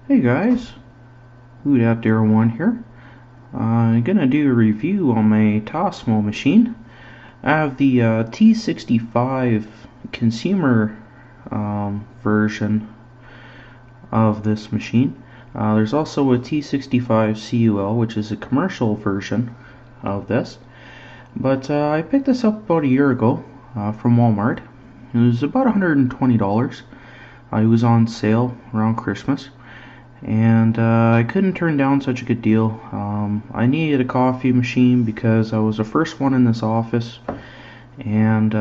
Hey guys, Who'd Out There One here. I'm gonna do a review on my Tosmo machine. I have the T65 consumer version of this machine. There's also a T65 CUL, which is a commercial version of this. But I picked this up about a year ago from Walmart. It was about $120. It was on sale around Christmas. And I couldn't turn down such a good deal. I needed a coffee machine because I was the first one in this office, and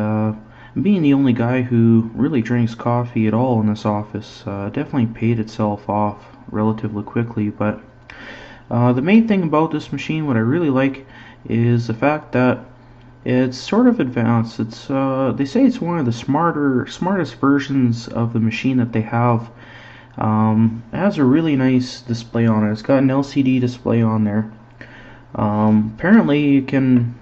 being the only guy who really drinks coffee at all in this office definitely paid itself off relatively quickly. But the main thing about this machine, what I really like, is the fact that it's sort of advanced. It's they say it's one of the smartest versions of the machine that they have. It has a really nice display on it. It's got an LCD display on there. Apparently it can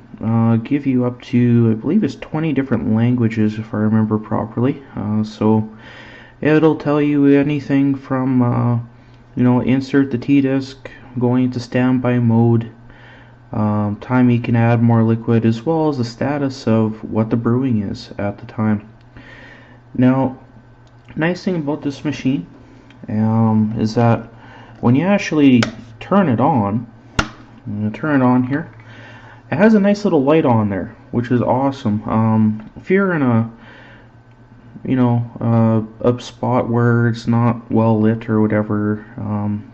give you up to, I believe it's 20 different languages if I remember properly. So it'll tell you anything from insert the T-disc, going into standby mode, time you can add more liquid, as well as the status of what the brewing is at the time. Now, nice thing about this machine is that when you actually turn it on, I'm going to turn it on here, it has a nice little light on there, which is awesome. If you're in a a spot where it's not well lit or whatever,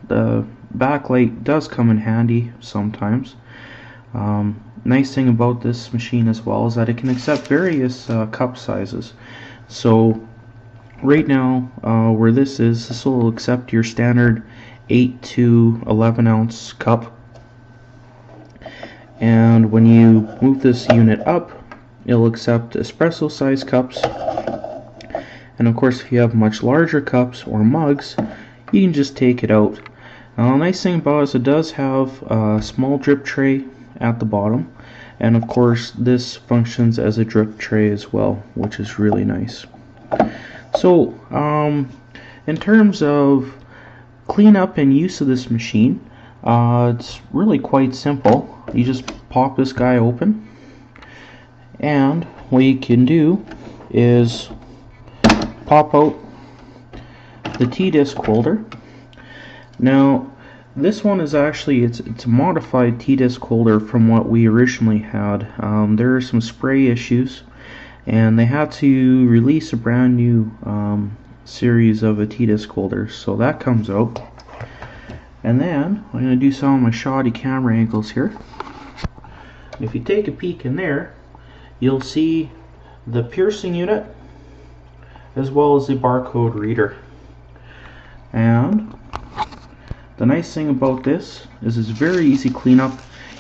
the backlight does come in handy sometimes. Nice thing about this machine as well is that it can accept various cup sizes. So right now, where this will accept your standard 8 to 11 ounce cup, and when you move this unit up, it'll accept espresso size cups, and of course if you have much larger cups or mugs, you can just take it out. Now the nice thing about it is it does have a small drip tray at the bottom, and of course this functions as a drip tray as well, which is really nice. So, in terms of cleanup and use of this machine, it's really quite simple. You just pop this guy open, and what you can do is pop out the T-disc holder. Now, this one is actually, it's a modified T-disc holder from what we originally had. There are some spray issues, and they had to release a brand new series of a T-disc holders, so that comes out. And then I'm going to do some of my shoddy camera angles here. If you take a peek in there, you'll see the piercing unit as well as the barcode reader. And the nice thing about this is it's very easy cleanup.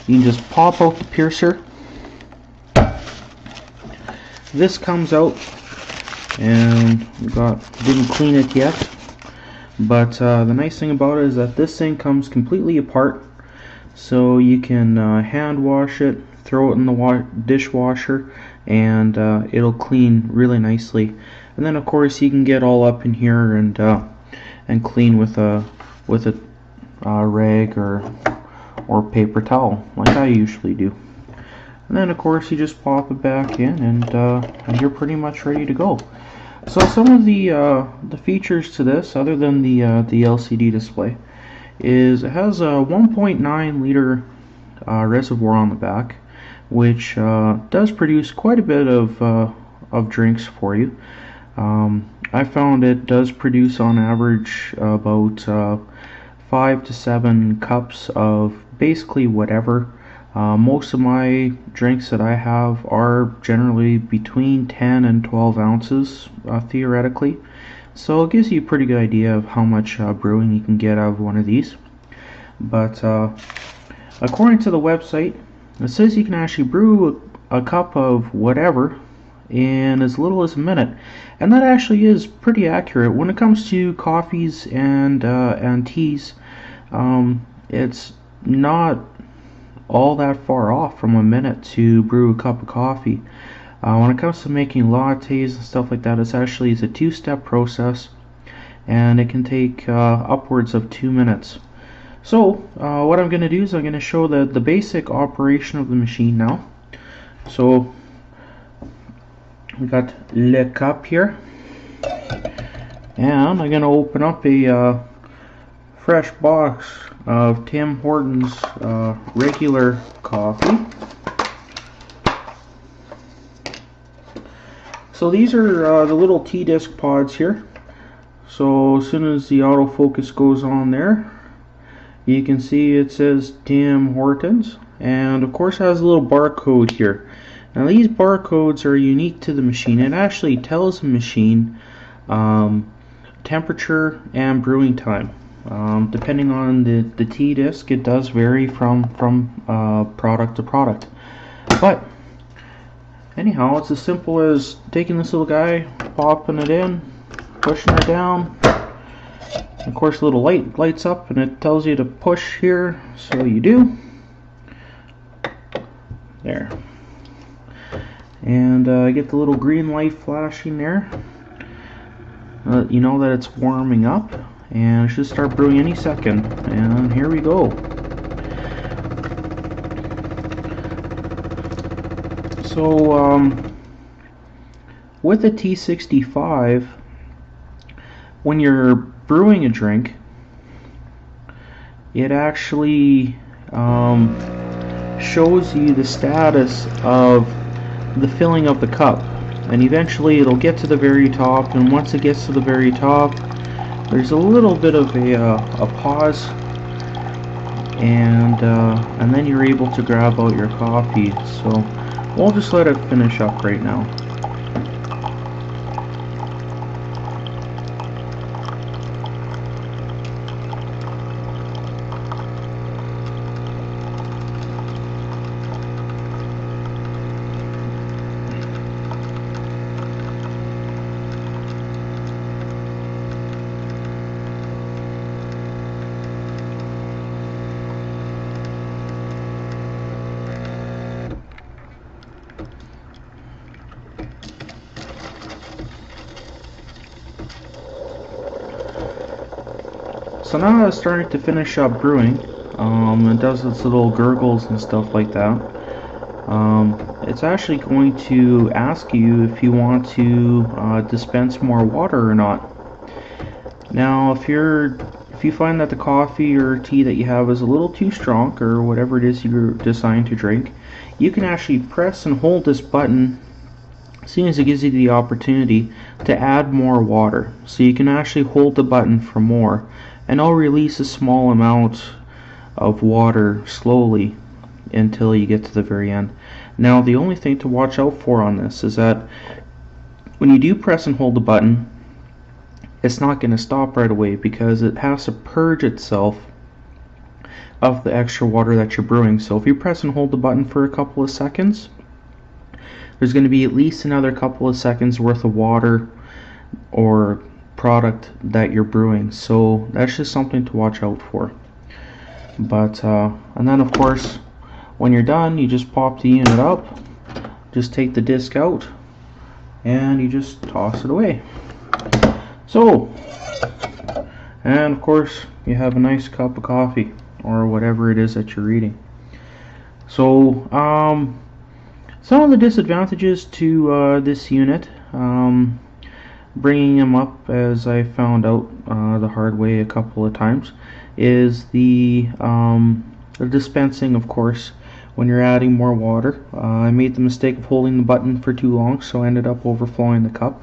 You can just pop out the piercer. This comes out, and didn't clean it yet, but the nice thing about it is that this thing comes completely apart, so you can hand wash it, throw it in the dishwasher, and it'll clean really nicely. And then of course you can get all up in here and clean with a rag or paper towel, like I usually do. And then of course you just pop it back in, and you're pretty much ready to go. So some of the features to this, other than the LCD display, is it has a 1.9 liter reservoir on the back, which does produce quite a bit of drinks for you. I found it does produce on average about 5 to 7 cups of basically whatever. Most of my drinks that I have are generally between 10 and 12 ounces theoretically, so it gives you a pretty good idea of how much brewing you can get out of one of these. But according to the website, it says you can actually brew a cup of whatever in as little as a minute, and that actually is pretty accurate when it comes to coffees and teas. It's not all that far off from a minute to brew a cup of coffee. When it comes to making lattes and stuff like that, it's a two-step process, and it can take upwards of 2 minutes. So what I'm going to do is I'm going to show the basic operation of the machine now. So we got Le Cup here, and I'm going to open up a fresh box of Tim Hortons regular coffee. So these are the little T-disc pods here. So as soon as the autofocus goes on there, you can see it says Tim Hortons, and of course it has a little barcode here. Now these barcodes are unique to the machine. It actually tells the machine temperature and brewing time. Depending on the T-disc, it does vary from product to product. But anyhow, it's as simple as taking this little guy, popping it in, pushing her down. Of course, a little light lights up and it tells you to push here, so you do. There. And get the little green light flashing there. You know that it's warming up, and it should start brewing any second. And here we go. So with the T65, when you're brewing a drink, it actually shows you the status of the filling of the cup, and eventually it'll get to the very top, and once it gets to the very top, there's a little bit of a pause, and then you're able to grab out your coffee. So we'll just let it finish up right now. So now it's starting to finish up brewing. It does its little gurgles and stuff like that. It's actually going to ask you if you want to dispense more water or not. Now, if you find that the coffee or tea that you have is a little too strong, or whatever it is you're designed to drink, you can actually press and hold this button as soon as it gives you the opportunity to add more water. So you can actually hold the button for more, and I'll release a small amount of water slowly until you get to the very end. Now, the only thing to watch out for on this is that when you do press and hold the button, it's not going to stop right away, because it has to purge itself of the extra water that you're brewing. So if you press and hold the button for a couple of seconds, there's going to be at least another couple of seconds worth of water or product that you're brewing. So that's just something to watch out for. But and then of course, when you're done, you just pop the unit up, just take the disc out, and you just toss it away. So, and of course, you have a nice cup of coffee or whatever it is that you're eating. So some of the disadvantages to this unit, bringing them up as I found out the hard way a couple of times, is the dispensing, of course, when you're adding more water. I made the mistake of holding the button for too long, so I ended up overflowing the cup.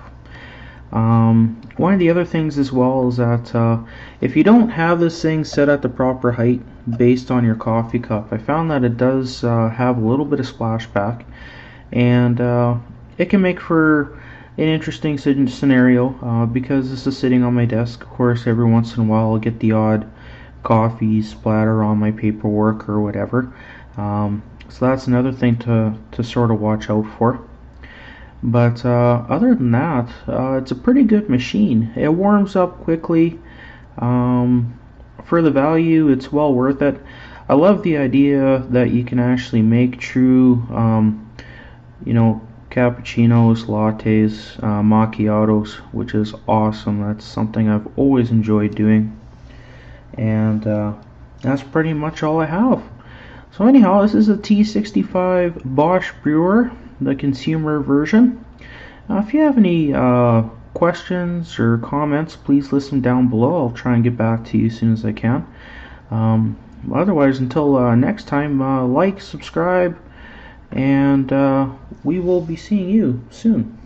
One of the other things as well is that if you don't have this thing set at the proper height based on your coffee cup, I found that it does have a little bit of splashback, and it can make for an interesting scenario because this is sitting on my desk. Of course, every once in a while I'll get the odd coffee splatter on my paperwork or whatever. So that's another thing to sort of watch out for. But other than that, it's a pretty good machine. It warms up quickly. For the value, it's well worth it. I love the idea that you can actually make true, cappuccinos, lattes, macchiatos, which is awesome. That's something I've always enjoyed doing. And that's pretty much all I have. So anyhow, this is a T65 Bosch Brewer, the consumer version. If you have any questions or comments, please list them down below. I'll try and get back to you as soon as I can. Otherwise, until next time, like, subscribe, and we will be seeing you soon.